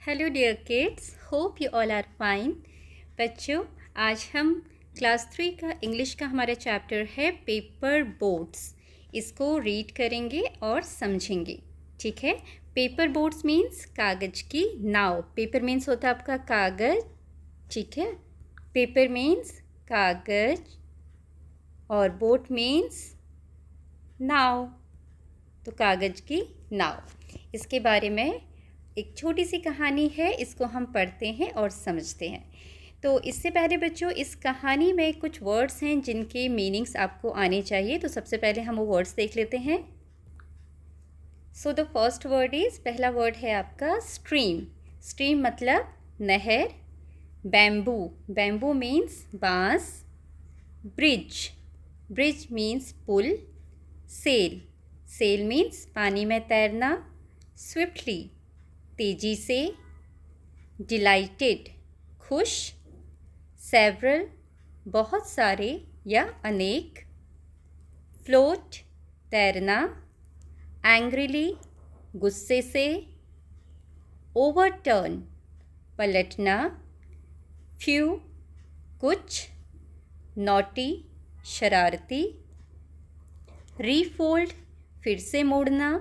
Hello dear kids, hope you all are fine. बच्चों, आज हम क्लास 3 का इंग्लिश का हमारा चैप्टर है पेपर बोट्स। इसको रीड करेंगे और समझेंगे, ठीक है। पेपर बोट्स मीन्स कागज़ की नाव। पेपर मीन्स होता है आपका कागज़, ठीक है। पेपर मीन्स कागज़ और बोट मीन्स नाव, तो कागज़ की नाव। इसके बारे में एक छोटी सी कहानी है, इसको हम पढ़ते हैं और समझते हैं। तो इससे पहले बच्चों, इस कहानी में कुछ वर्ड्स हैं जिनके मीनिंग्स आपको आने चाहिए। तो सबसे पहले हम वो वर्ड्स देख लेते हैं। So the first word is, पहला वर्ड है आपका स्ट्रीम। स्ट्रीम मतलब नहर। बैम्बू, बैम्बू मीन्स बांस। ब्रिज, ब्रिज मीन्स पुल। सेल, सेल मीन्स पानी में तैरना। स्विफ्टली, तेजी से। डिलाइटेड, खुश। सेवरल, बहुत सारे या अनेक। फ्लोट, तैरना। एंग्रीली, गुस्से से। ओवरटर्न, पलटना। फ्यू, कुछ। नॉटी, शरारती। रीफोल्ड, फिर से मोड़ना।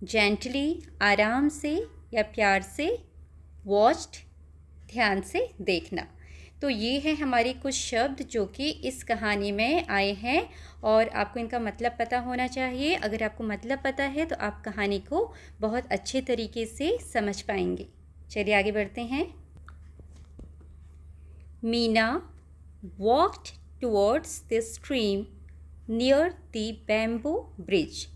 जेंटली, आराम से या प्यार से। वॉच्ड, ध्यान से देखना। तो ये है हमारे कुछ शब्द जो कि इस कहानी में आए हैं और आपको इनका मतलब पता होना चाहिए। अगर आपको मतलब पता है तो आप कहानी को बहुत अच्छे तरीके से समझ पाएंगे। चलिए आगे बढ़ते हैं। Meena walked towards the stream near the bamboo bridge.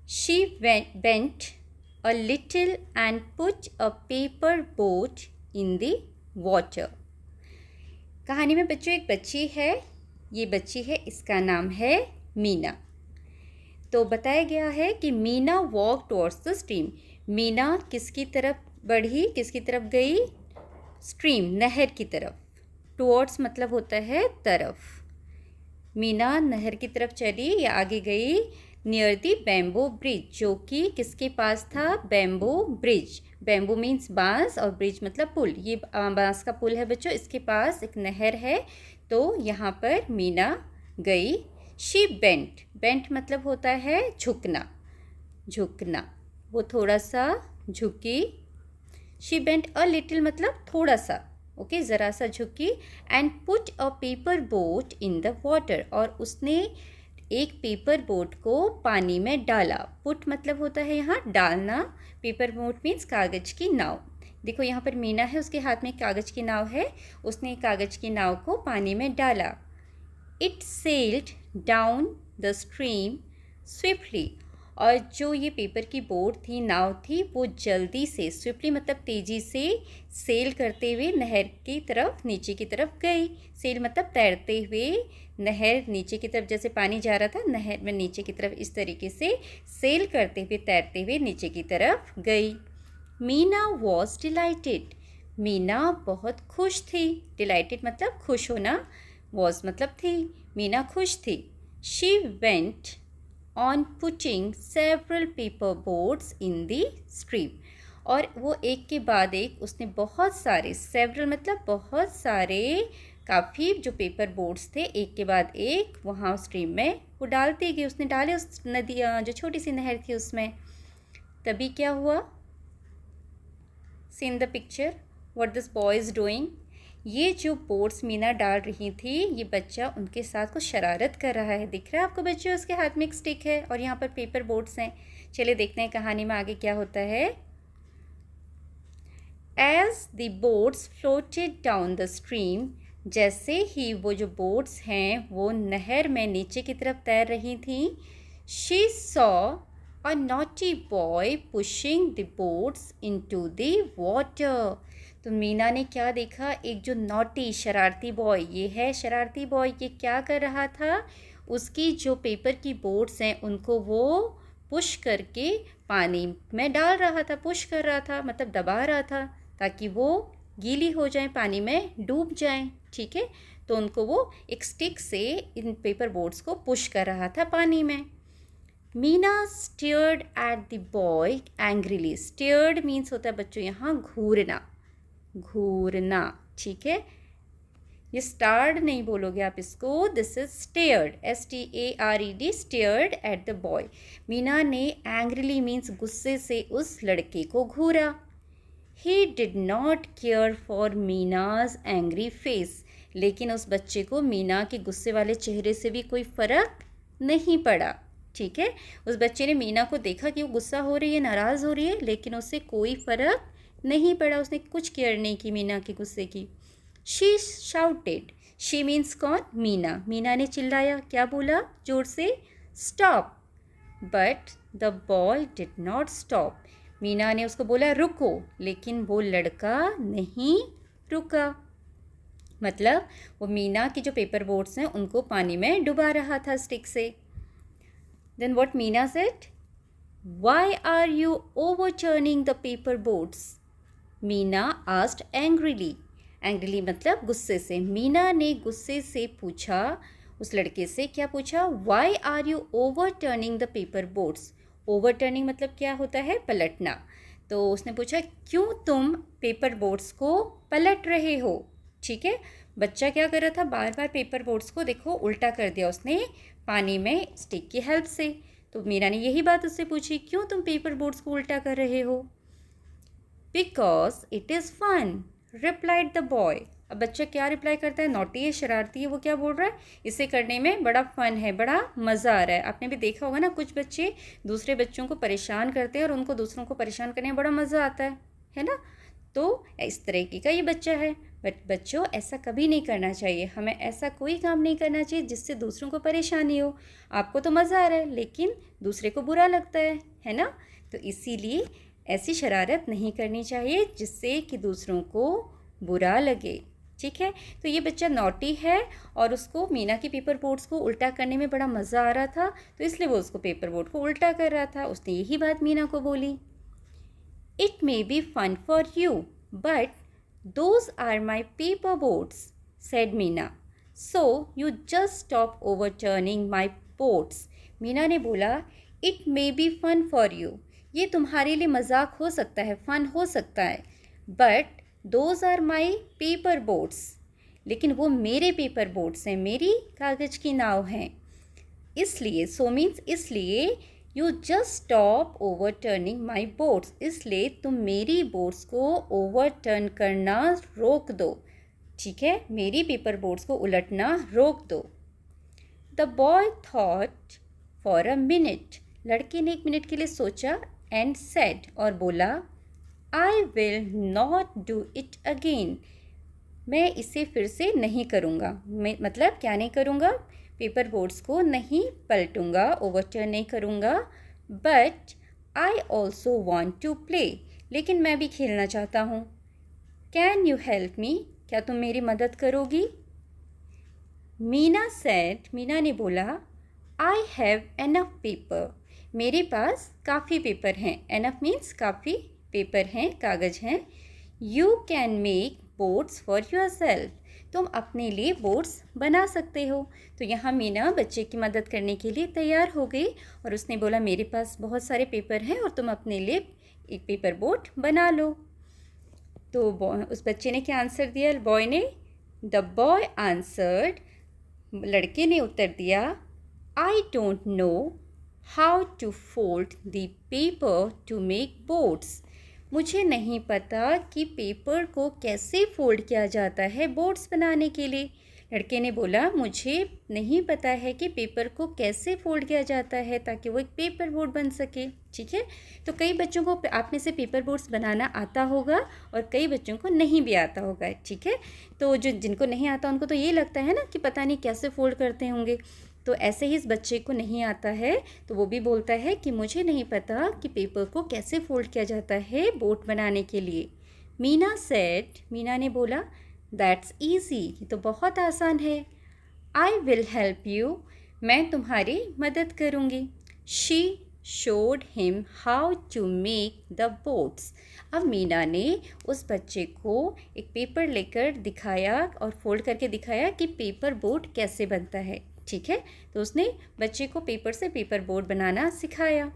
She bent a little and put a paper boat in the water. कहानी में बच्चों एक बच्ची है, ये बच्ची है, इसका नाम है मीना। तो बताया गया है कि Meena walk towards the stream. Meena किसकी तरफ बढ़ी, किसकी तरफ गई? स्ट्रीम, नहर की तरफ। टुवर्ड्स मतलब होता है तरफ। मीना नहर की तरफ चली या आगे गई। नियर दी बैम्बू ब्रिज, जो कि किसके पास था? Bamboo bridge. बैम्बू मीन्स बांस और ब्रिज मतलब पुल। ये बांस का पुल है बच्चों, इसके पास एक नहर है। तो यहाँ पर मीना गई। शी बेंट, बेंट मतलब होता है झुकना, झुकना। वो थोड़ा सा झुकी। शी बेंट अ लिटिल मतलब थोड़ा सा, ओके, ज़रा सा झुकी। And put a paper boat in the water, और उसने एक पेपर बोट को पानी में डाला। पुट मतलब होता है यहाँ डालना। पेपर बोट मीन्स कागज़ की नाव। देखो यहाँ पर मीना है, उसके हाथ में कागज़ की नाव है, उसने कागज़ की नाव को पानी में डाला। It sailed down the stream swiftly, और जो ये पेपर की बोट थी, नाव थी, वो जल्दी से, स्विफ्टली मतलब तेज़ी से, सेल करते हुए नहर की तरफ, नीचे की तरफ गई। सेल मतलब तैरते हुए, नहर नीचे की तरफ, जैसे पानी जा रहा था नहर में नीचे की तरफ, इस तरीके से सेल करते हुए, तैरते हुए नीचे की तरफ गई। मीना वॉज डिलाइटेड, मीना बहुत खुश थी। डिलाइटेड मतलब खुश होना, वॉज मतलब थी, मीना खुश थी। She went on putting several paper boats in the stream, और वो एक के बाद एक उसने बहुत सारे, several मतलब बहुत सारे, काफ़ी जो पेपर बोट्स थे एक के बाद एक वहाँ स्ट्रीम में वो डालती गई। उसने डाले उस नदी, जो छोटी सी नहर थी उसमें। तभी क्या हुआ? See in the picture what this boy is doing. ये जो बोट्स मीना डाल रही थी, ये बच्चा उनके साथ कुछ शरारत कर रहा है। दिख रहा है आपको बच्चों? उसके हाथ में एक स्टिक है और यहाँ पर पेपर बोट्स हैं। चलिए देखते हैं कहानी में आगे क्या होता है। As the boats floated down the stream, जैसे ही वो जो बोट्स हैं वो नहर में नीचे की तरफ तैर रही थी। She saw a naughty boy pushing the boats into the water. तो मीना ने क्या देखा? एक जो नॉटी, शरारती बॉय, ये है शरारती बॉय, ये क्या कर रहा था? उसकी जो पेपर की बोट्स हैं उनको वो पुश करके पानी में डाल रहा था। पुश कर रहा था मतलब दबा रहा था, ताकि वो गीली हो जाए, पानी में डूब जाएं, ठीक है। तो उनको वो एक स्टिक से इन पेपर बोट्स को पुश कर रहा था पानी में। Meena stared at the boy angrily. Stared means होता है बच्चों यहाँ घूरना, घूरना, ठीक है। ये स्टार्ड नहीं बोलोगे आप इसको, this is stared, STARED, stared at the boy. Meena ने एंग्रीली मीन्स गुस्से से उस लड़के को घूरा। He did not care for Meena's angry face. लेकिन उस बच्चे को मीना के गुस्से वाले चेहरे से भी कोई फ़र्क नहीं पड़ा, ठीक है। उस बच्चे ने मीना को देखा कि वो गुस्सा हो रही है, नाराज़ हो रही है, लेकिन उससे कोई फ़र्क नहीं पड़ा, उसने कुछ केयर नहीं की मीना के गुस्से की। शी शाउटेड, शी मीन्स कौन, मीना। मीना ने चिल्लाया, क्या बोला जोर से, stop. But the boy did not stop. Meena ने उसको बोला रुको, लेकिन वो लड़का नहीं रुका। मतलब वो मीना की जो पेपर बोट्स हैं उनको पानी में डुबा रहा था स्टिक से। Then what Meena said, why are you overturning the paper boats, Meena asked angrily. Angrily मतलब गुस्से से। मीना ने गुस्से से पूछा उस लड़के से, क्या पूछा, why are you overturning the paper boats. Overturning मतलब क्या होता है, पलटना। तो उसने पूछा क्यों तुम पेपर बोट्स को पलट रहे हो, ठीक है। बच्चा क्या कर रहा था, बार बार पेपर बोट्स को देखो उल्टा कर दिया उसने पानी में स्टिक की हेल्प से। तो मीरा ने यही बात उससे पूछी, क्यों तुम पेपर बोट्स को उल्टा कर रहे हो। Because it is fun, replied the boy. अब बच्चा क्या रिप्लाई करता है, नॉटी है, शरारती है, वो क्या बोल रहा है, इसे करने में बड़ा फन है, बड़ा मज़ा आ रहा है। आपने भी देखा होगा ना, कुछ बच्चे दूसरे बच्चों को परेशान करते हैं और उनको दूसरों को परेशान करने में बड़ा मज़ा आता है ना। तो इस तरीके का ये बच्चा है। बट बच्चों ऐसा कभी नहीं करना चाहिए, हमें ऐसा कोई काम नहीं करना चाहिए जिससे दूसरों को परेशानी हो। आपको तो मज़ा आ रहा है लेकिन दूसरे को बुरा लगता है ना। तो इसीलिए ऐसी शरारत नहीं करनी चाहिए जिससे कि दूसरों को बुरा लगे, ठीक है। तो ये बच्चा नॉटी है और उसको मीना की पेपर बोट्स को उल्टा करने में बड़ा मज़ा आ रहा था, तो इसलिए वो उसको पेपर बोट को उल्टा कर रहा था। उसने यही बात मीना को बोली। It may be fun for you but those are my paper boats, said Meena, so you just stop overturning my boats. Meena ने बोला, it may be fun for you, ये तुम्हारे लिए मजाक हो सकता है, फ़न हो सकता है, but those are my paper boats, लेकिन वो मेरे पेपर बोट्स हैं, मेरी कागज़ की नाव हैं। इसलिए सो मीन्स इसलिए, you just stop overturning my boats, इसलिए तुम मेरी बोट्स को ओवरटर्न करना रोक दो, ठीक है, मेरी पेपर बोट्स को उलटना रोक दो। The boy thought for a minute, लड़के ने 1 मिनट के लिए सोचा, एंड सेड और बोला, I will not do it again, मैं इसे फिर से नहीं करूँगा। मैं मतलब क्या नहीं करूँगा, पेपर बोट्स को नहीं पलटूँगा, ओवरटर्न नहीं करूँगा। But I also want to play, लेकिन मैं भी खेलना चाहता हूँ। कैन यू हेल्प मी, क्या तुम मेरी मदद करोगी। मीना सेड, मीना ने बोला, आई हैव एनफ पेपर, मेरे पास काफ़ी पेपर हैं। एनफ मीन्स काफ़ी पेपर हैं, कागज़ हैं। You can make boats for your self, तुम अपने लिए बोट्स बना सकते हो। तो यहाँ मीना बच्चे की मदद करने के लिए तैयार हो गई और उसने बोला, मेरे पास बहुत सारे पेपर हैं और तुम अपने लिए एक पेपर बोट बना लो। तो उस बच्चे ने क्या आंसर दिया, बॉय ने, द बॉय आंसर्ड, लड़के ने उत्तर दिया, I don't know how to fold the paper to make boats, मुझे नहीं पता कि पेपर को कैसे फोल्ड किया जाता है बोट्स बनाने के लिए। लड़के ने बोला, मुझे नहीं पता है कि पेपर को कैसे फोल्ड किया जाता है ताकि वो एक पेपर बोट बन सके, ठीक है। तो कई बच्चों को आप में से पेपर बोट्स बनाना आता होगा और कई बच्चों को नहीं भी आता होगा, ठीक है। तो जिनको नहीं आता उनको तो ये लगता है ना कि पता नहीं कैसे फोल्ड करते होंगे। तो ऐसे ही इस बच्चे को नहीं आता है तो वो भी बोलता है कि मुझे नहीं पता कि पेपर को कैसे फोल्ड किया जाता है बोट बनाने के लिए। मीना सेड, मीना ने बोला, दैट्स ईजी, ये तो बहुत आसान है। आई विल हेल्प यू, मैं तुम्हारी मदद करूँगी। She showed him how to make the boats, अब मीना ने उस बच्चे को एक पेपर लेकर दिखाया और फोल्ड करके दिखाया कि पेपर बोट कैसे बनता है, ठीक है। तो उसने बच्चे को पेपर से पेपर बोर्ड बनाना सिखाया।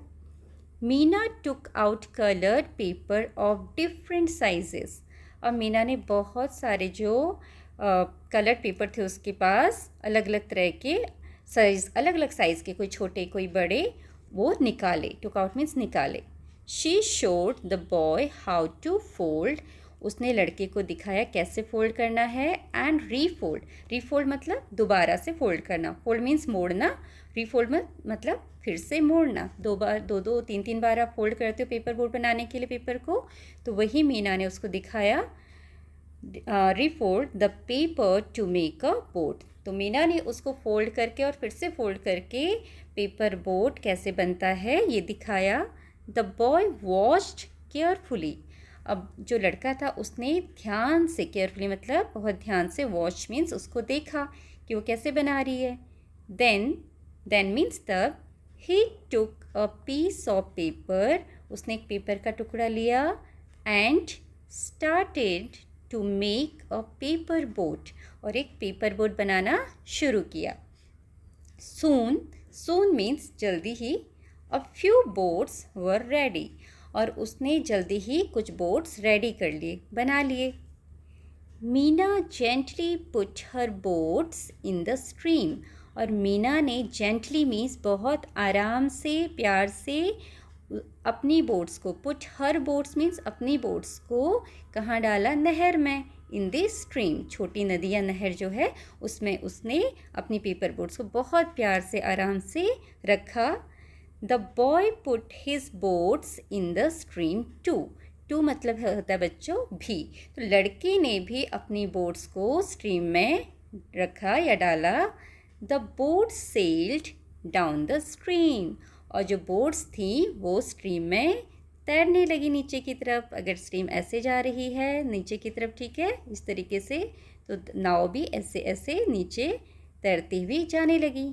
Meena took out coloured paper of different sizes. और मीना ने बहुत सारे जो कलर्ड पेपर थे उसके पास, अलग अलग तरह के साइज़, अलग अलग साइज़ के, कोई छोटे कोई बड़े, वो निकाले। टुक आउट मीन्स निकाले। She showed the boy how to fold. उसने लड़के को दिखाया कैसे फोल्ड करना है। एंड रीफोल्ड, रीफोल्ड मतलब दोबारा से फोल्ड करना, फोल्ड मीन्स मोड़ना, रीफोल्ड मतलब फिर से मोड़ना। दो बार, दो तीन तीन बार आप फोल्ड करते हो पेपर बोर्ड बनाने के लिए पेपर को, तो वही मीना ने उसको दिखाया। Refold the paper to make a board. तो मीना ने उसको फोल्ड करके और फिर से फोल्ड करके पेपर बोर्ड कैसे बनता है ये दिखाया। The boy watched carefully. अब जो लड़का था उसने ध्यान से, केयरफुली मतलब बहुत ध्यान से, वॉच मीन्स उसको देखा कि वो कैसे बना रही है। देन मीन्स तब, he took a piece of paper. उसने एक पेपर का टुकड़ा लिया। And started to make a paper boat. और एक पेपर बोट बनाना शुरू किया। सून मीन्स जल्दी ही। A few boats were ready. और उसने जल्दी ही कुछ बोट्स रेडी कर लिए, बना लिए। Meena gently put her boats in the stream. और मीना ने जेंटली मीन्स बहुत आराम से, प्यार से अपनी बोट्स को, पुट हर बोट्स मीन्स अपनी बोट्स को कहाँ डाला, नहर में। इन द स्ट्रीम, छोटी नदी या नहर जो है उसमें उसने अपनी पेपर बोट्स को बहुत प्यार से, आराम से रखा। The boy put his boats in the stream too. Too मतलब होता है बच्चों भी। तो लड़के ने भी अपनी बोट्स को स्ट्रीम में रखा या डाला। The boat sailed down the stream. और जो बोट्स थी वो स्ट्रीम में तैरने लगी नीचे की तरफ। अगर स्ट्रीम ऐसे जा रही है नीचे की तरफ, ठीक है, इस तरीके से, तो नाव भी ऐसे ऐसे नीचे तैरती हुई जाने लगी।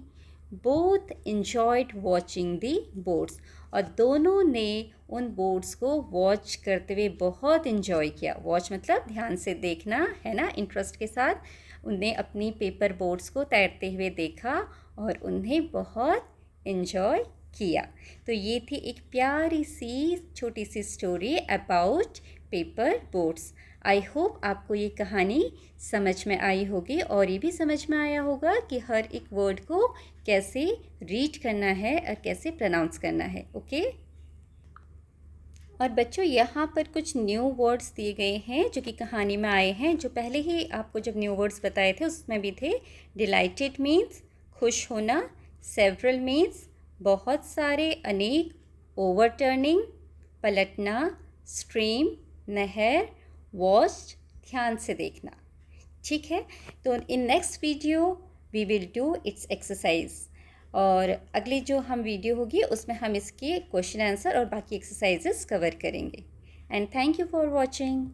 बोथ इंजॉयड वॉचिंग दी बोट्स। और दोनों ने उन बोट्स को वॉच करते हुए बहुत इन्जॉय किया। वॉच मतलब ध्यान से देखना है ना, इंटरेस्ट के साथ। उन्हें अपनी पेपर बोट्स को तैरते हुए देखा और उन्हें बहुत इन्जॉय किया। तो ये थी एक प्यारी सी छोटी सी story about paper boats. I hope आपको ये कहानी समझ में आई होगी और ये भी समझ में आया होगा कि हर एक वर्ड को कैसे रीड करना है और कैसे प्रोनाउंस करना है। ओके। और बच्चों यहाँ पर कुछ न्यू वर्ड्स दिए गए हैं जो कि कहानी में आए हैं, जो पहले ही आपको जब न्यू वर्ड्स बताए थे उसमें भी थे। डिलाइटेड मीन्स खुश होना, सेवरल मीन्स बहुत सारे, अनेक, ओवरटर्निंग पलटना, स्ट्रीम नहर, वॉच्ड ध्यान से देखना। ठीक है, तो in next video we will do its exercise. और अगली जो हम वीडियो होगी उसमें हम इसके क्वेश्चन आंसर और बाकी एक्सरसाइजेस कवर करेंगे। And thank you for watching.